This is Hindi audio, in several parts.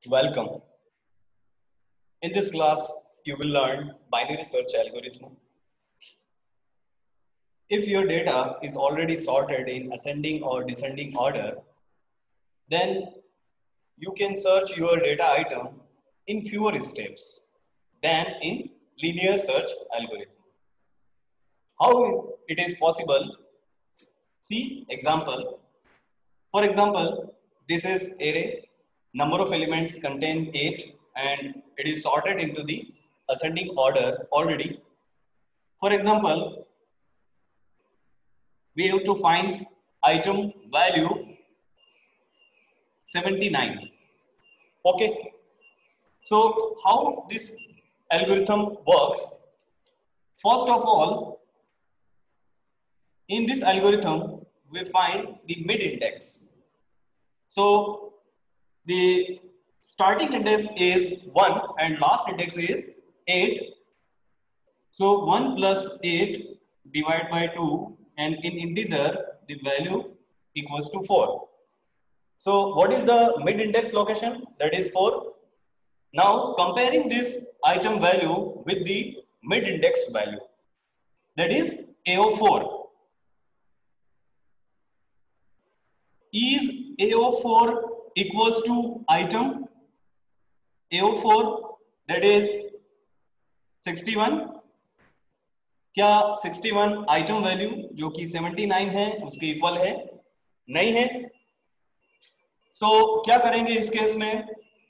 Welcome. In this class, you will learn binary search algorithm. If your data is already sorted in ascending or descending order, then you can search your data item in fewer steps than in linear search algorithm. How is it is possible? See example. For example, this is array, number of elements contain 8 and it is sorted into the ascending order already. For example, we have to find item value 79. Okay. So how this algorithm works? First of all, in this algorithm, we find the mid index. So the starting index is 1 and last index is 8. So 1 plus 8 divided by 2 and in integer the value equals to 4. So what is the mid index location? That is 4. Now comparing this item value with the mid index value, that is AO4. Is AO4 equals to item AO4 that is 61? क्या 61 आइटम वैल्यू जो कि 79 है उसके इक्वल है? नहीं है. सो क्या करेंगे इस केस में?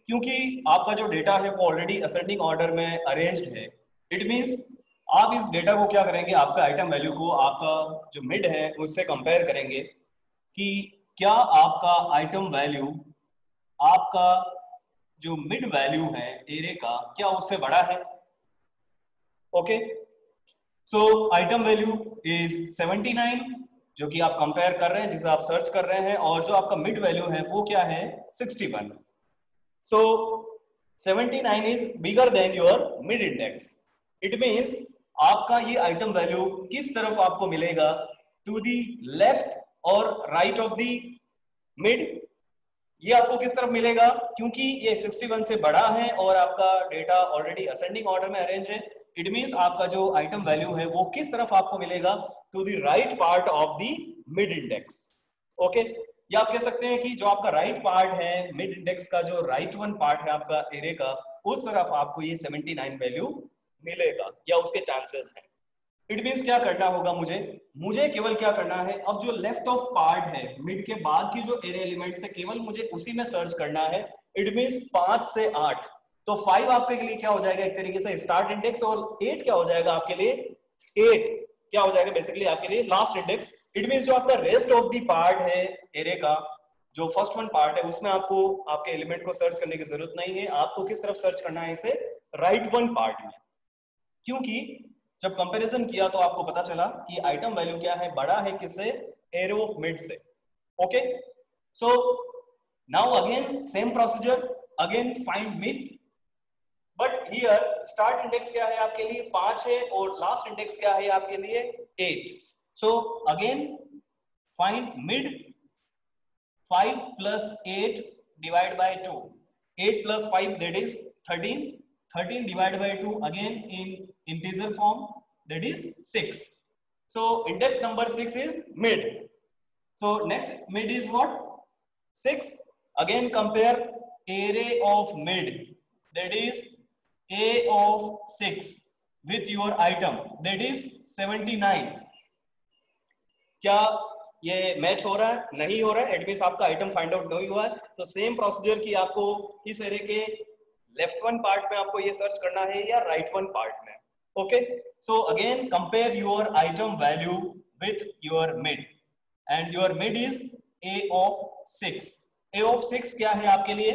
क्योंकि आपका जो डेटा है वो ऑलरेडी असेंडिंग ऑर्डर में अरेंज्ड है, इट मींस आप इस डेटा को क्या करेंगे, आपका आइटम वैल्यू को आपका जो मिड है उससे कंपेयर करेंगे कि क्या आपका आइटम वैल्यू, आपका जो मिड वैल्यू है एरे का, क्या उससे बड़ा है. Okay. So item value is 79 जो कि आप कंपेयर कर रहे हैं, जिसे आप सर्च कर रहे हैं, और जो आपका मिड वैल्यू है वो क्या है, 61. सो 79 is bigger than your mid index. It means आपका ये आइटम वैल्यू किस तरफ आपको मिलेगा, टू दी लेफ्ट और राइट ऑफ दी मिड. ये आपको किस तरफ मिलेगा, क्योंकि ये 61 से बड़ा है और आपका डेटा ऑलरेडी असेंडिंग ऑर्डर में अरेंज है. इट मींस आपका जो आइटम वैल्यू है वो किस तरफ आपको मिलेगा, to the right part of the mid index. Okay. या आप कह सकते हैं कि जो आपका राइट पार्ट है मिड इंडेक्स का, जो राइट वन पार्ट है आपका एरे का, उस तरफ आपको ये 79 वैल्यू मिलेगा या उसके चांसेस हैं. इट मींस क्या करना होगा, मुझे केवल क्या करना है, अब जो लेफ्ट ऑफ पार्ट है मिड के बाद की जो एरे एलिमेंट्स है, केवल मुझे उसी में सर्च करना है. इट मींस 5 से 8, तो 5 आपके लिए क्या हो जाएगा एक तरीके से स्टार्ट इंडेक्स, और 8 क्या हो जाएगा आपके लिए, 8 क्या हो जाएगा बेसिकली आपके लिए लास्ट इंडेक्स. इट मींस जो आपका रेस्ट ऑफ द पार्ट है एरे का, जो फर्स्ट वन पार्ट है, उसमें आपको आपके एलिमेंट को सर्च करने की जरूरत नहीं है. आपको किस तरफ सर्च करना है, इसे राइट वन पार्ट में. क्योंकि जब कंपैरिजन किया तो आपको पता चला कि आइटम वैल्यू क्या है, बड़ा है किससे, एरे ऑफ मिड से. Okay. So now again same procedure, again find mid, but here start index क्या है आपके लिए, 5 है, और लास्ट इंडेक्स क्या है आपके लिए, 8. So again find mid. 5 plus 8 divided by 2. 8 plus 5 that is 13. 13 divided by 2 again in integer form, that is 6. So index number 6 is mid. So next mid is what, 6. Again compare array of mid, that is a of 6 with your item, that is 79. क्या ये मैच हो रहा है, नहीं हो रहा है, एट मींस आपका आइटम फाइंड आउट नहीं हुआ है. तो सेम प्रोसीजर की आपको इस एरे के लेफ्ट वन पार्ट में आपको ये सर्च करना है या राइट वन पार्ट में. Okay. So again compare your item value with your mid, and your mid is a of 6. a of 6 क्या है आपके लिए,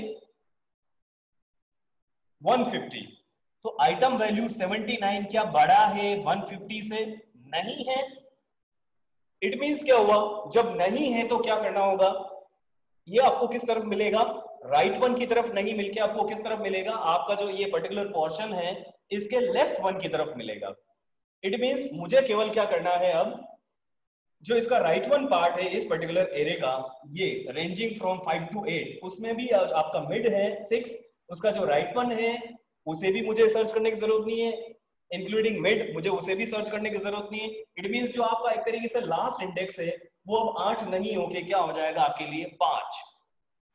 150. तो आइटम वैल्यू 79 क्या बड़ा है 150 से, नहीं है. इट मींस क्या हुआ, जब नहीं है तो क्या करना होगा, ये आपको किस तरफ मिलेगा, राइट वन की तरफ नहीं मिलके आपको किस तरफ मिलेगा, आपका जो ये पर्टिकुलर पोर्शन है इसके लेफ्ट वन की तरफ मिलेगा. इट मींस मुझे केवल क्या करना है, अब जो इसका राइट वन पार्ट है इस पर्टिकुलर एरे का, ये रेंजिंग फ्रॉम 5 to 8, उसमें भी आपका मिड है 6, उसका जो राइट वन है उसे भी मुझे सर्च करने की जरूरत नहीं है, इंक्लूडिंग मिड मुझे उसे भी सर्च करने की जरूरत नहीं है। इट मींस जो आपका एक तरीके से लास्ट इंडेक्स है वो अब 8 नहीं होके क्या हो जाएगा आपके लिए 5।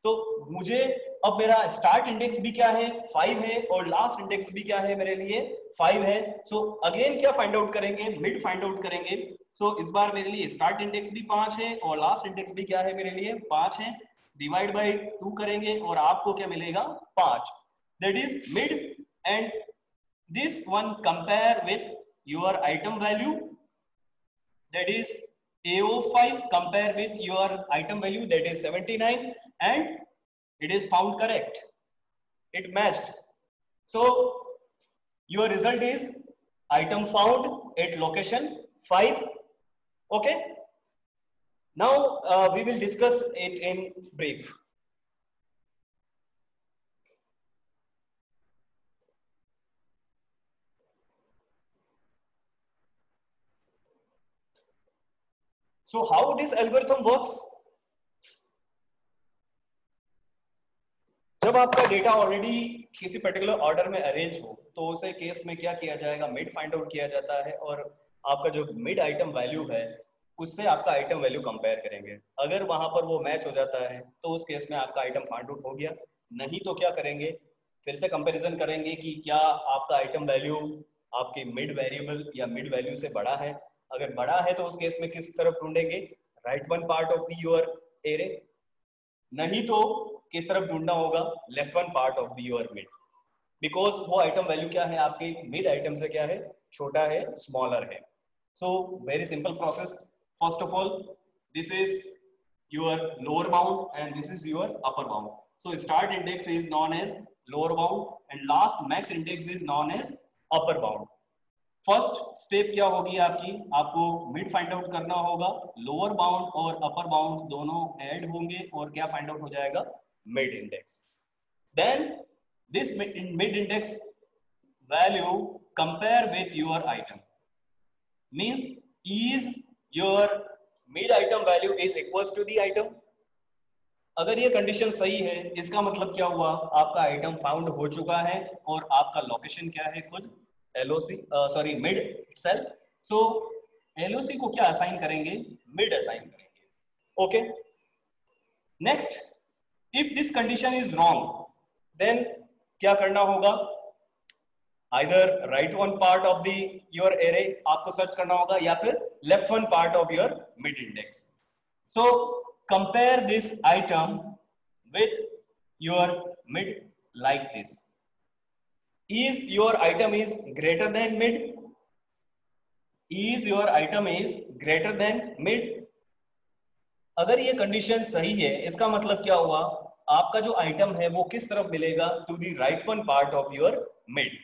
तो मुझे अब मेरा स्टार्ट इंडेक्स भी क्या है 5 है और लास्ट इंडेक्स भी क्या है मेरे लिए 5 है। सो अगेन क्या फाइंड आउट करेंगे, मिड फाइंड आउट करेंगे। सो इस बार मेरे लिए स्टार्ट इंडेक्स भी 5 है और लास्ट इंडेक्स भी क्या है मेरे लिए 5 है, डिवाइड बाय 2 करेंगे और आपको क्या मिलेगा 5, that is mid. And this one compare with your item value, that is AO5 compare with your item value, that is 79, and it is found correct, it matched. So your result is item found at location 5. Okay, now we will discuss it in brief. So how this algorithm works? जब आपका डेटा ऑलरेडी किसी पर्टिकुलर ऑर्डर में अरेंज हो तो उसे केस में क्या किया जाएगा, मिड फाइंड आउट किया जाता है और आपका जो मिड आइटम वैल्यू है उससे आपका आइटम वैल्यू कंपेयर करेंगे। अगर वहां पर वो मैच हो जाता है तो उस केस में आपका आइटम फाइंड आउट हो गया, नहीं तो क्या करेंगे फिर से कंपैरिजन करेंगे कि क्या आपका आइटम वैल्यू आपकी मिड वेरिएबल या मिड वैल्यू से बड़ा है। अगर बड़ा है तो उस केस में किस तरफ ढूंढेंगे, right one part of the your array, नहीं तो किस तरफ ढूंढना होगा, left one part of the your mid, because वो आइटम वैल्यू क्या है आपके मिड आइटम से क्या है छोटा है, स्मॉलर है। So very simple process, first of all this is your lower bound and this is your upper bound. So start index is known as lower bound and last max index is known as upper bound. First step क्या होगी आपकी, आपको मिड फाइंड आउट करना होगा, लोअर बाउंड और अपर बाउंड दोनों ऐड होंगे और क्या फाइंड आउट हो जाएगा, mid index. Then this mid index value compare with your item, means is your mid item value is equals to the item. अगर ये कंडीशन सही है इसका मतलब क्या हुआ, आपका आइटम फाउंड हो चुका है और आपका लोकेशन क्या है खुद LOC, sorry mid itself. So LOC को क्या असाइन करेंगे, मिड असाइन करेंगे। Okay, next, if this condition is wrong then क्या करना होगा, either right one part of the your array आपको सर्च करना होगा या फिर left one part of your mid index. So compare this item with your mid like this, is your item is greater than mid, is your item is greater than mid। अगर ये कंडीशन सही है इसका मतलब क्या हुआ, आपका जो आइटम है वो किस तरफ मिलेगा, to the right one part of your mid.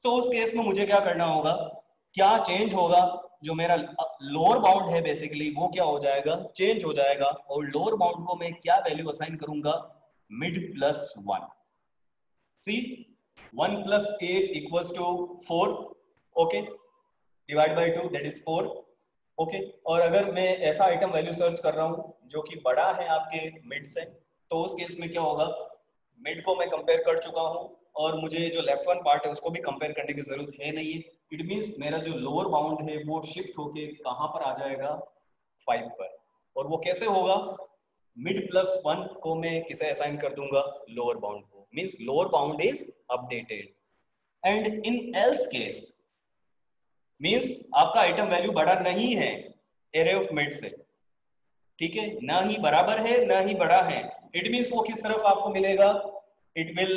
So उस केस में मुझे क्या करना होगा, क्या चेंज होगा, जो मेरा लोअर बाउंड है बेसिकली वो क्या हो जाएगा, चेंज हो जाएगा और लोअर बाउंड को मैं क्या वैल्यू असाइन करूंगा, mid plus 1। C 1 plus 8 equals to 4, okay, divide by 2 that is 4, okay। और अगर मैं ऐसा आइटम वैल्यू सर्च कर रहा हूं जो कि बड़ा है आपके मिड से, तो उस केस में क्या होगा, मिड को मैं कंपेयर कर चुका हूं और मुझे जो लेफ्ट वन पार्ट है उसको भी कंपेयर करने की जरूरत है नहीं है। इट मींस मेरा जो लोअर बाउंड है वो शिफ्ट होके कहां पर आ जाएगा, 5 पर। और वो कैसे होगा, मिड प्लस 1 को मैं किसे असाइन कर दूंगा, लोअर बाउंड को, means lower bound is updated। and in else case means आपका आइटम वैल्यू बड़ा नहीं है एरे ऑफ मिड से, ठीक है, ना ही बराबर है ना ही बड़ा है, इट मींस वो किस तरफ आपको मिलेगा, इट विल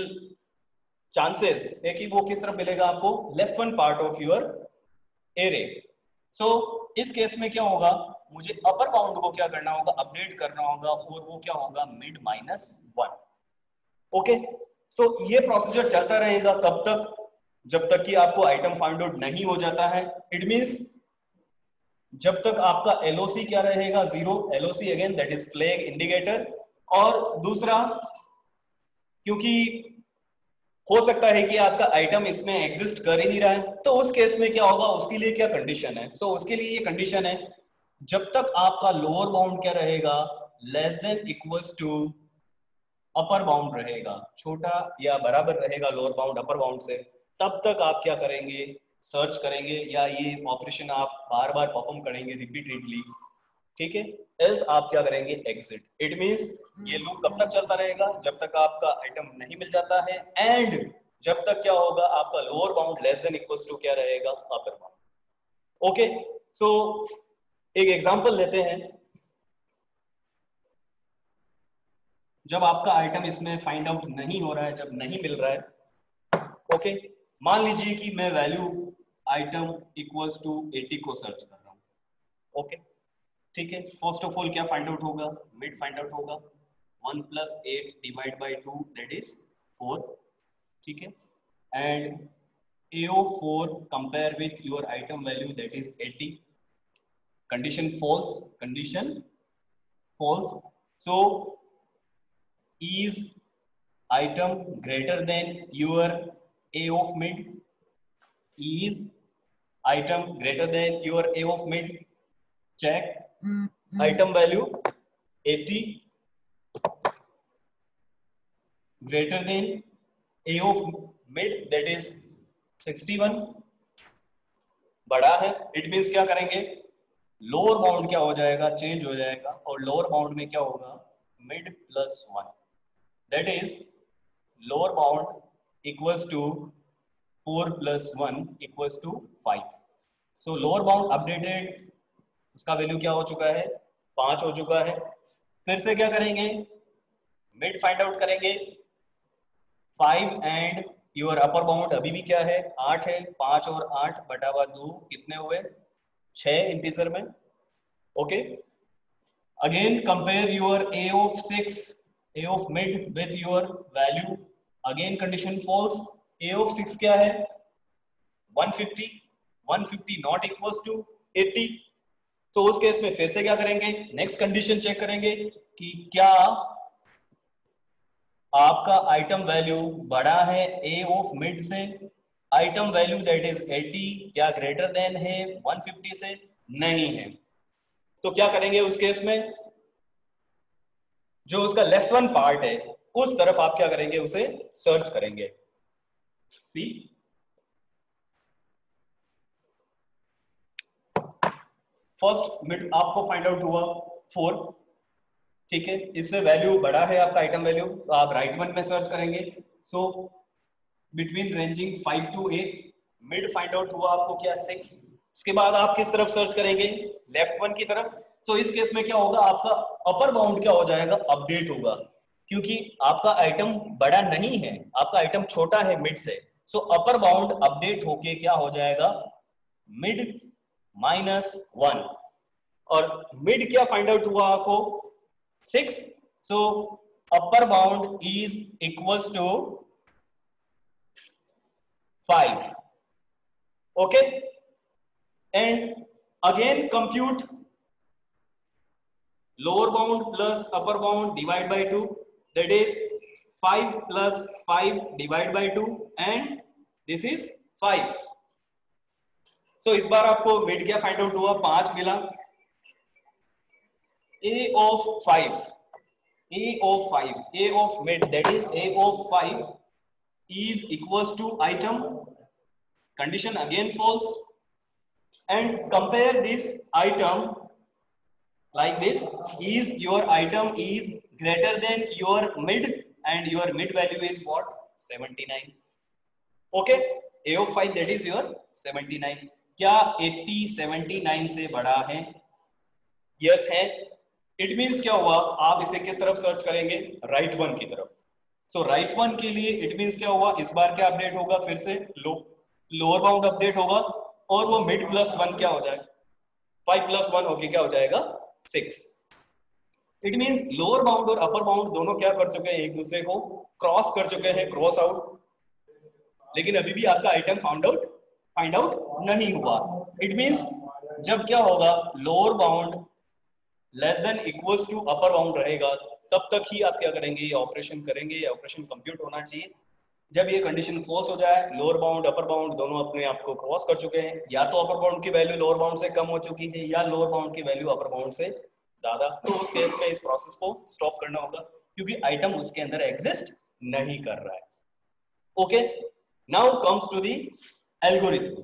चांसेस है कि वो किस तरफ मिलेगा आपको, left one part of your array. So इस केस में क्या होगा, मुझे अपर बाउंड को क्या करना होगा, अपडेट करना होगा और वो क्या होगा, मिड -1। ओके, सो ये प्रोसीजर चलता रहेगा कब तक, जब तक कि आपको आइटम फाइंड आउट नहीं हो जाता है। इट मींस जब तक आपका LOC क्या रहेगा, 0। LOC again that is flag indicator. और दूसरा, क्योंकि हो सकता है कि आपका आइटम इसमें एग्जिस्ट कर ही नहीं रहा है, तो उस केस में क्या होगा, उसके लिए क्या कंडीशन है, सो उसके लिए ये कंडीशन है, जब तक आपका लोअर बाउंड क्या रहेगा, less than equals to upper bound रहेगा, छोटा या बराबर रहेगा लोअर बाउंड अपर बाउंड से, तब तक आप क्या करेंगे, सर्च करेंगे, या ये ऑपरेशन आप बार बार परफॉर्म करेंगे रिपीटेडली, ठीक है। एल्स आप क्या करेंगे, एग्जिट। इट मींस ये लूप कब तक चलता रहेगा, जब तक आपका आइटम नहीं मिल जाता है, एंड जब तक क्या होगा, आपका lower bound less than equals to क्या रहेगा, अपर बाउंड। ओके, सो एक एग्जांपल लेते हैं। जब आपका आइटम इसमें फाइंड आउट नहीं हो रहा है, जब नहीं मिल रहा है, ओके, मान लीजिए कि मैं वैल्यू आइटम इक्वल्स टू 80 को सर्च कर रहा हूं, ओके, ठीक है। फर्स्ट ऑफ ऑल क्या फाइंड आउट होगा, मिड फाइंड आउट होगा, 1 + 8 डिवाइड बाई 2 दैट इज 4, ठीक है, and AO4 compare with your item value that is 80, condition false, condition false, so is item greater than your A of mid, is item greater than your A of mid, check, item value 80 greater than A of mid that is 61, बड़ा है, इट मींस क्या करेंगे, लोअर बाउंड क्या हो जाएगा, चेंज हो जाएगा, और लोअर बाउंड में क्या होगा, mid plus 1, that is lower bound equals to 4 + 1 equals to 5। So lower bound updated, उसका वैल्यू क्या हो चुका है, 5 हो चुका है। फिर से क्या करेंगे, मिड फाइंड आउट करेंगे, 5 एंड योर अपर बाउंड अभी भी क्या है, 8 है, 5 और 8 बटा 2 कितने हुए, 6 इंटीजर में, okay. Again compare your A of 6, A of mid with your value, again condition false, A of 6 क्या है, 150, 150 नॉट इक्वल्स टू 80, तो उस केस में फिर से क्या करेंगे, नेक्स्ट कंडीशन चेक करेंगे कि क्या आपका आइटम वैल्यू बड़ा है A ऑफ मिड से, आइटम वैल्यू दैट इज 80 क्या ग्रेटर देन है 150 से, नहीं है, तो क्या करेंगे उस केस में, जो उसका लेफ्ट वन पार्ट है उस तरफ आप क्या करेंगे, उसे सर्च करेंगे, सी फर्स्ट मिड आपको फाइंड आउट हुआ 4, ठीक है, इससे वैल्यू बड़ा है आपका आइटम वैल्यू, तो आप राइट वन में सर्च करेंगे, so between ranging 5 to 8, mid find out हुआ आपको क्या 6, उसके बाद आप किस तरफ सर्च करेंगे, लेफ्ट वन की तरफ। सो इस केस में क्या होगा, आपका अपर बाउंड क्या हो जाएगा, अपडेट होगा, क्योंकि आपका आइटम बड़ा नहीं है, आपका आइटम छोटा है मिड से, सो अपर बाउंड अपडेट होके क्या हो जाएगा, मिड -1, और मिड क्या फाइंड आउट हुआ आपको 6, so upper bound is equals to 5, okay, and again compute lower bound plus upper bound divide by 2, that is 5 + 5 divide by 2 and this is 5, so इस बार आपको मिड क्या फाइंड आउट हुआ, 5 मिला, A of 5, A of 5, A of mid that is A of 5 is equals to item, condition again false, and compare this item like this, is your item is greater than your mid and your mid value is what, 79, okay, A of 5 that is your 79, क्या 80 79 से बड़ा है, यस है, इट मींस क्या हुआ, आप इसे किस तरफ सर्च करेंगे, राइट वन की तरफ, सो राइट वन के लिए इट मींस क्या हुआ, इस बार क्या अपडेट होगा, फिर से लोअर बाउंड अपडेट होगा, और वो मिड +1 क्या हो जाएगा, 5 + 1 होके क्या हो जाएगा 6, इट मींस लोअर बाउंड और अपर बाउंड दोनों क्या कर चुके हैं, एक दूसरे को क्रॉस कर चुके हैं, क्रॉस आउट, लेकिन अभी भी आपका आइटम फाइंड आउट नहीं हुआ, इट मींस जब क्या होगा, lower bound less than equals to upper bound रहेगा, तब तक ही आप क्या करेंगे, ये ऑपरेशन करेंगे, ये ऑपरेशन कंप्यूट होना चाहिए, जब ये कंडीशन फॉल्स हो जाए, लोअर बाउंड अपर बाउंड दोनों अपने आप को क्रॉस कर चुके हैं, या तो अपर बाउंड की वैल्यू लोअर बाउंड से कम हो चुकी है या लोअर बाउंड की वैल्यू अपर बाउंड से ज्यादा, तो उस केस में इस प्रोसेस को स्टॉप करना होगा क्योंकि आइटम उसके अंदर एग्जिस्ट नहीं कर रहा है। Okay, now comes to the algorithm.